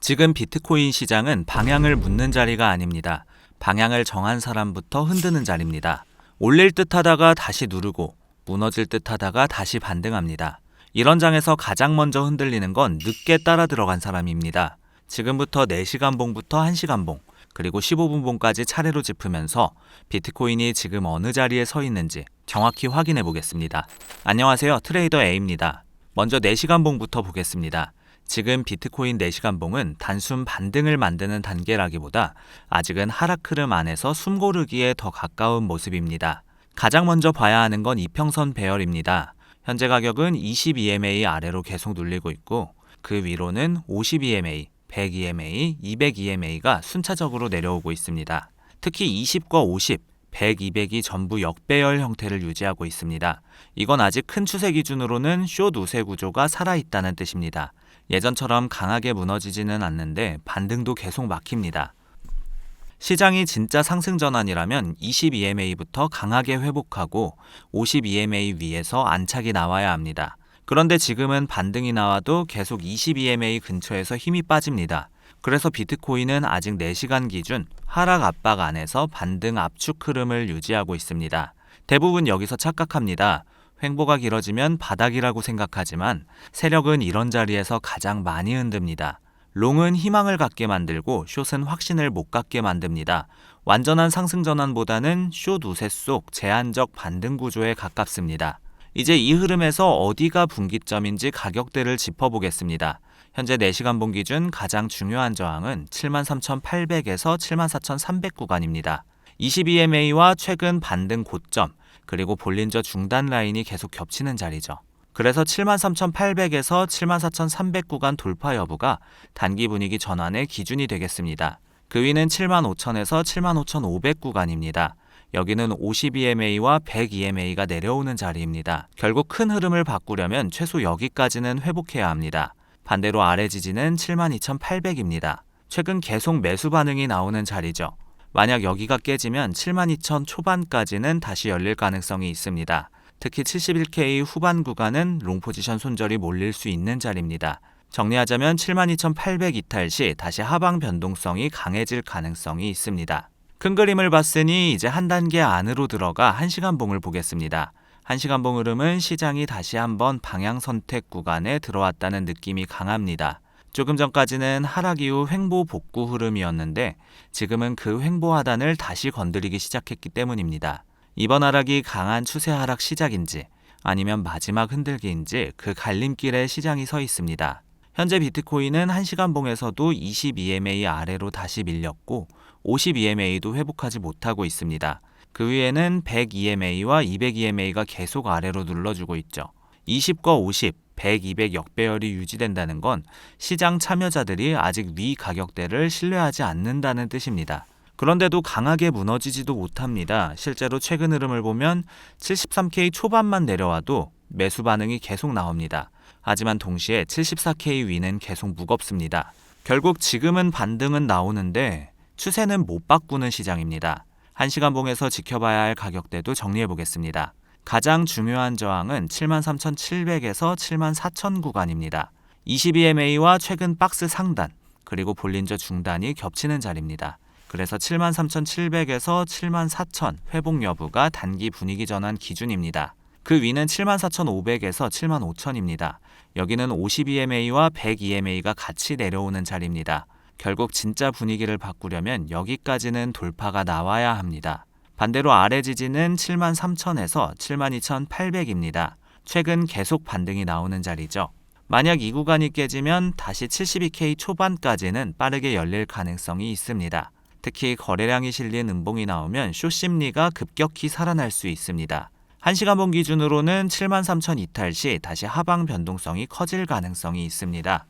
지금 비트코인 시장은 방향을 묻는 자리가 아닙니다. 방향을 정한 사람부터 흔드는 자리입니다. 올릴 듯 하다가 다시 누르고 무너질 듯 하다가 다시 반등합니다. 이런 장에서 가장 먼저 흔들리는 건 늦게 따라 들어간 사람입니다. 지금부터 4시간 봉부터 1시간 봉, 그리고 15분 봉까지 차례로 짚으면서 비트코인이 지금 어느 자리에 서 있는지 정확히 확인해 보겠습니다. 안녕하세요. 트레이더 A입니다. 먼저 4시간 봉부터 보겠습니다. 지금 비트코인 4시간 봉은 단순 반등을 만드는 단계라기보다 아직은 하락 흐름 안에서 숨고르기에 더 가까운 모습입니다. 가장 먼저 봐야 하는 건 이평선 배열입니다. 현재 가격은 22MA 아래로 계속 눌리고 있고 그 위로는 52MA, 100EMA, 200EMA가 순차적으로 내려오고 있습니다. 특히 20과 50, 100, 200이 전부 역배열 형태를 유지하고 있습니다. 이건 아직 큰 추세 기준으로는 숏 우세 구조가 살아있다는 뜻입니다. 예전처럼 강하게 무너지지는 않는데 반등도 계속 막힙니다. 시장이 진짜 상승 전환이라면 22MA부터 강하게 회복하고 52MA 위에서 안착이 나와야 합니다. 그런데 지금은 반등이 나와도 계속 22MA 근처에서 힘이 빠집니다. 그래서 비트코인은 아직 4시간 기준 하락 압박 안에서 반등 압축 흐름을 유지하고 있습니다. 대부분 여기서 착각합니다. 횡보가 길어지면 바닥이라고 생각하지만 세력은 이런 자리에서 가장 많이 흔듭니다. 롱은 희망을 갖게 만들고 숏은 확신을 못 갖게 만듭니다. 완전한 상승 전환보다는 숏 우세 속 제한적 반등 구조에 가깝습니다. 이제 이 흐름에서 어디가 분기점인지 가격대를 짚어보겠습니다. 현재 4시간 봉 기준 가장 중요한 저항은 73,800에서 74,300 구간입니다. 22MA와 최근 반등 고점, 그리고 볼린저 중단 라인이 계속 겹치는 자리죠. 그래서 73,800에서 74,300 구간 돌파 여부가 단기 분위기 전환의 기준이 되겠습니다. 그 위는 75,000에서 75,500 구간입니다. 여기는 52MA와 100EMA가 내려오는 자리입니다. 결국 큰 흐름을 바꾸려면 최소 여기까지는 회복해야 합니다. 반대로 아래 지지는 72,800입니다. 최근 계속 매수 반응이 나오는 자리죠. 만약 여기가 깨지면 72,000 초반까지는 다시 열릴 가능성이 있습니다. 특히 71K 후반 구간은 롱 포지션 손절이 몰릴 수 있는 자리입니다. 정리하자면 72,800 이탈 시 다시 하방 변동성이 강해질 가능성이 있습니다. 큰 그림을 봤으니 이제 한 단계 안으로 들어가 1시간 봉을 보겠습니다. 1시간 봉 흐름은 시장이 다시 한번 방향 선택 구간에 들어왔다는 느낌이 강합니다. 조금 전까지는 하락 이후 횡보 복구 흐름이었는데 지금은 그 횡보 하단을 다시 건드리기 시작했기 때문입니다. 이번 하락이 강한 추세 하락 시작인지 아니면 마지막 흔들기인지 그 갈림길에 시장이 서 있습니다. 현재 비트코인은 1시간 봉에서도 22MA 아래로 다시 밀렸고 52MA도 회복하지 못하고 있습니다. 그 위에는 100EMA와 200EMA가 계속 아래로 눌러주고 있죠. 20과 50, 100, 200 역배열이 유지된다는 건 시장 참여자들이 아직 위 가격대를 신뢰하지 않는다는 뜻입니다. 그런데도 강하게 무너지지도 못합니다. 실제로 최근 흐름을 보면 73K 초반만 내려와도 매수 반응이 계속 나옵니다. 하지만 동시에 74K 위는 계속 무겁습니다. 결국 지금은 반등은 나오는데 추세는 못 바꾸는 시장입니다. 1시간 봉에서 지켜봐야 할 가격대도 정리해 보겠습니다. 가장 중요한 저항은 73,700에서 74,000 구간입니다. 22MA와 최근 박스 상단, 그리고 볼린저 중단이 겹치는 자리입니다. 그래서 73,700에서 74,000 회복 여부가 단기 분위기 전환 기준입니다. 그 위는 74,500에서 75,000입니다. 여기는 52MA와 100EMA가 같이 내려오는 자리입니다. 결국 진짜 분위기를 바꾸려면 여기까지는 돌파가 나와야 합니다. 반대로 아래 지지는 73,000에서 72,800입니다. 최근 계속 반등이 나오는 자리죠. 만약 이 구간이 깨지면 다시 72K 초반까지는 빠르게 열릴 가능성이 있습니다. 특히 거래량이 실린 음봉이 나오면 숏 심리가 급격히 살아날 수 있습니다. 1시간 봉 기준으로는 73,000 이탈 시 다시 하방 변동성이 커질 가능성이 있습니다.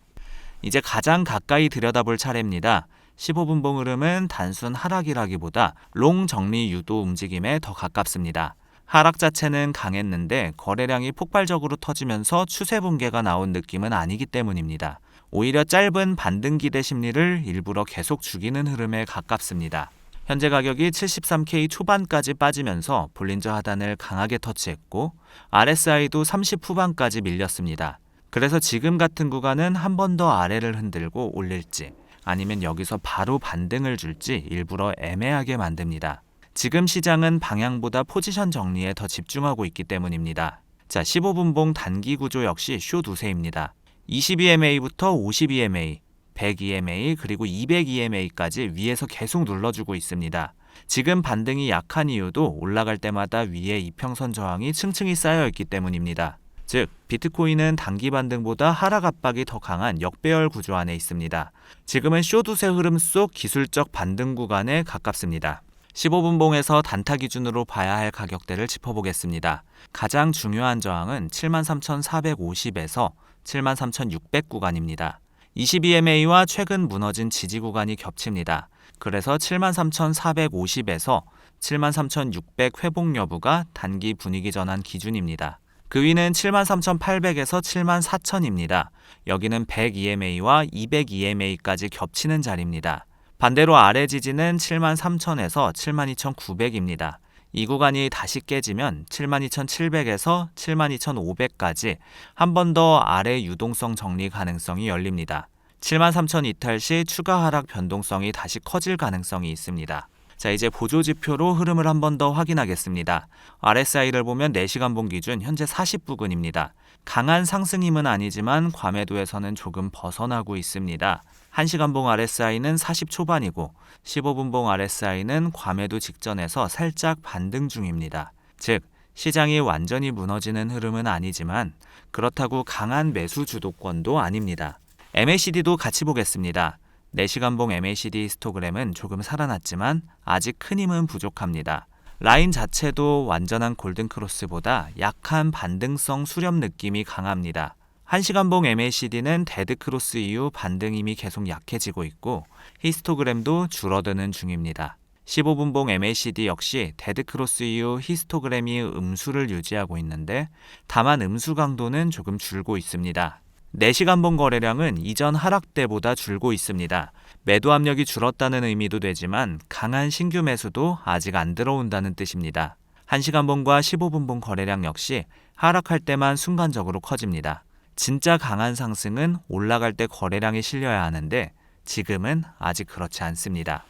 이제 가장 가까이 들여다볼 차례입니다. 15분 봉 흐름은 단순 하락이라기보다 롱 정리 유도 움직임에 더 가깝습니다. 하락 자체는 강했는데 거래량이 폭발적으로 터지면서 추세 붕괴가 나온 느낌은 아니기 때문입니다. 오히려 짧은 반등 기대 심리를 일부러 계속 죽이는 흐름에 가깝습니다. 현재 가격이 73K 초반까지 빠지면서 볼린저 하단을 강하게 터치했고 RSI도 30 후반까지 밀렸습니다. 그래서 지금 같은 구간은 한 번 더 아래를 흔들고 올릴지 아니면 여기서 바로 반등을 줄지 일부러 애매하게 만듭니다. 지금 시장은 방향보다 포지션 정리에 더 집중하고 있기 때문입니다. 자, 15분봉 단기 구조 역시 쇼 두세입니다. 22EMA부터 52EMA, 100EMA 그리고 200EMA까지 위에서 계속 눌러주고 있습니다. 지금 반등이 약한 이유도 올라갈 때마다 위에 이평선 저항이 층층이 쌓여있기 때문입니다. 즉, 비트코인은 단기 반등보다 하락 압박이 더 강한 역배열 구조 안에 있습니다. 지금은 쇼두세 흐름 속 기술적 반등 구간에 가깝습니다. 15분봉에서 단타 기준으로 봐야 할 가격대를 짚어보겠습니다. 가장 중요한 저항은 73,450에서 73,600 구간입니다. 22EMA와 최근 무너진 지지 구간이 겹칩니다. 그래서 73,450에서 73,600 회복 여부가 단기 분위기 전환 기준입니다. 그 위는 73,800에서 74,000입니다. 여기는 100EMA와 200EMA까지 겹치는 자리입니다. 반대로 아래 지지는 73,000에서 72,900입니다. 이 구간이 다시 깨지면 72,700에서 72,500까지 한 번 더 아래 유동성 정리 가능성이 열립니다. 73,000 이탈 시 추가 하락 변동성이 다시 커질 가능성이 있습니다. 자, 이제 보조 지표로 흐름을 한 번 더 확인하겠습니다. RSI를 보면 4시간봉 기준 현재 40부근입니다. 강한 상승 힘은 아니지만 과매도에서는 조금 벗어나고 있습니다. 1시간봉 RSI는 40 초반이고 15분봉 RSI는 과매도 직전에서 살짝 반등 중입니다. 즉, 시장이 완전히 무너지는 흐름은 아니지만 그렇다고 강한 매수 주도권도 아닙니다. MACD도 같이 보겠습니다. 4시간봉 MACD 히스토그램은 조금 살아났지만 아직 큰 힘은 부족합니다. 라인 자체도 완전한 골든크로스보다 약한 반등성 수렴 느낌이 강합니다. 1시간봉 MACD는 데드크로스 이후 반등 힘이 계속 약해지고 있고 히스토그램도 줄어드는 중입니다. 15분봉 MACD 역시 데드크로스 이후 히스토그램이 음수를 유지하고 있는데 다만 음수 강도는 조금 줄고 있습니다. 4시간봉 거래량은 이전 하락 때보다 줄고 있습니다. 매도 압력이 줄었다는 의미도 되지만 강한 신규 매수도 아직 안 들어온다는 뜻입니다. 1시간봉과 15분봉 거래량 역시 하락할 때만 순간적으로 커집니다. 진짜 강한 상승은 올라갈 때 거래량이 실려야 하는데 지금은 아직 그렇지 않습니다.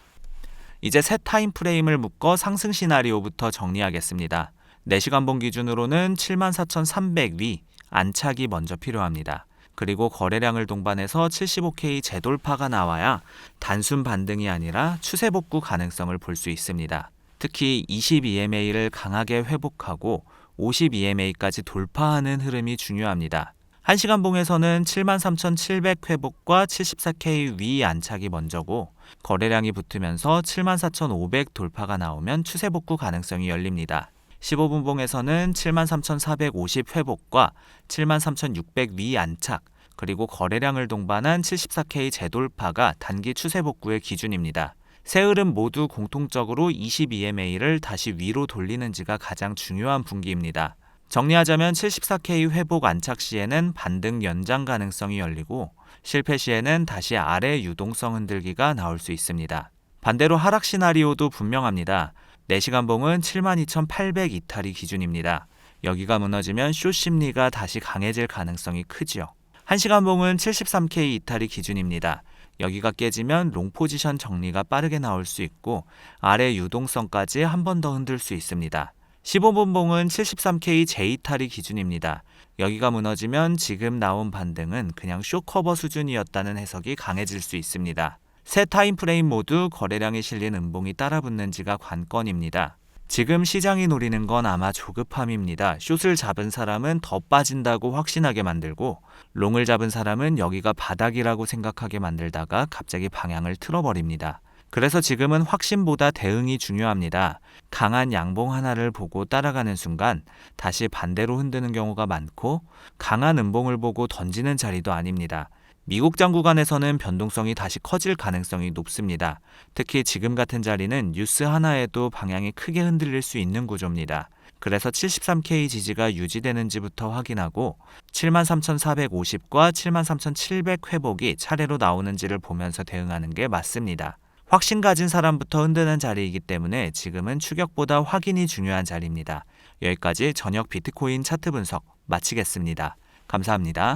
이제 새 타임프레임을 묶어 상승 시나리오부터 정리하겠습니다. 4시간봉 기준으로는 74,300 위 안착이 먼저 필요합니다. 그리고 거래량을 동반해서 75K 재돌파가 나와야 단순 반등이 아니라 추세 복구 가능성을 볼 수 있습니다. 특히 22EMA를 강하게 회복하고 52EMA까지 돌파하는 흐름이 중요합니다. 1시간봉에서는 73,700 회복과 74K 위 안착이 먼저고 거래량이 붙으면서 74,500 돌파가 나오면 추세 복구 가능성이 열립니다. 15분봉에서는 73,450 회복과 73,600 위 안착 그리고 거래량을 동반한 74K 재돌파가 단기 추세 복구의 기준입니다. 세 흐름 모두 공통적으로 22EMA를 다시 위로 돌리는지가 가장 중요한 분기입니다. 정리하자면 74K 회복 안착 시에는 반등 연장 가능성이 열리고 실패 시에는 다시 아래 유동성 흔들기가 나올 수 있습니다. 반대로 하락 시나리오도 분명합니다. 4시간봉은 72,800 이탈이 기준입니다. 여기가 무너지면 숏 심리가 다시 강해질 가능성이 크지요. 1시간봉은 73K 이탈이 기준입니다. 여기가 깨지면 롱 포지션 정리가 빠르게 나올 수 있고 아래 유동성까지 한 번 더 흔들 수 있습니다. 15분봉은 73K 재이탈이 기준입니다. 여기가 무너지면 지금 나온 반등은 그냥 쇼커버 수준이었다는 해석이 강해질 수 있습니다. 세 타임프레임 모두 거래량이 실린 음봉이 따라붙는지가 관건입니다. 지금 시장이 노리는 건 아마 조급함입니다. 숏을 잡은 사람은 더 빠진다고 확신하게 만들고 롱을 잡은 사람은 여기가 바닥이라고 생각하게 만들다가 갑자기 방향을 틀어버립니다. 그래서 지금은 확신보다 대응이 중요합니다. 강한 양봉 하나를 보고 따라가는 순간 다시 반대로 흔드는 경우가 많고 강한 음봉을 보고 던지는 자리도 아닙니다. 미국장 구간에서는 변동성이 다시 커질 가능성이 높습니다. 특히 지금 같은 자리는 뉴스 하나에도 방향이 크게 흔들릴 수 있는 구조입니다. 그래서 73K 지지가 유지되는지부터 확인하고 73,450과 73,700 회복이 차례로 나오는지를 보면서 대응하는 게 맞습니다. 확신 가진 사람부터 흔드는 자리이기 때문에 지금은 추격보다 확인이 중요한 자리입니다. 여기까지 저녁 비트코인 차트 분석 마치겠습니다. 감사합니다.